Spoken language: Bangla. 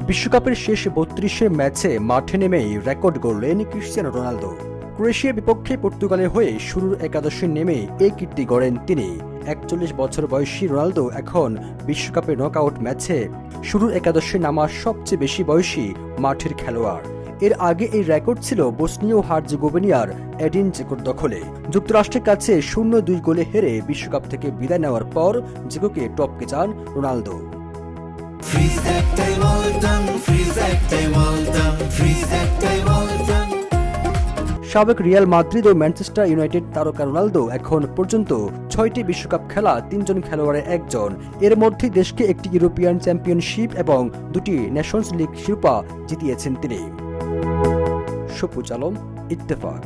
বিশ্বকাপের শেষ ৩২ ম্যাচে মাঠে নেমেই রেকর্ড গড়লেন ক্রিস্টিয়ানো রোনালদো। ক্রোয়েশিয়ার বিপক্ষে পর্তুগালের হয়ে শুরুর একাদশে নেমে এই কীর্তি গড়েন তিনি। ৪১ বছর বয়সী রোনালদো এখন বিশ্বকাপের নকআউট ম্যাচে শুরুর একাদশে নামা সবচেয়ে বেশি বয়সী মাঠের খেলোয়াড়। এর আগে এই রেকর্ড ছিল বসনিয়া ও হার্জেগোভিনার এডিন জেকোর দখলে। যুক্তরাষ্ট্রের কাছে ০-২ গোলে হেরে বিশ্বকাপ থেকে বিদায় নেওয়ার পর জেকোকে টপকে যান রোনালদো। সাবেক রিয়াল মাদ্রিদ ও ম্যানচেস্টার ইউনাইটেড তারকা রোনালদো এখন পর্যন্ত ৬টি বিশ্বকাপ খেলা ৩জন খেলোয়াড়ের একজন। এর মধ্যে দেশকে একটি ইউরোপিয়ান চ্যাম্পিয়নশিপ এবং ২টি নেশনস লিগ শিরোপা জিতিয়েছেন তিনি। সবুজ আলম, ইত্তেফাক।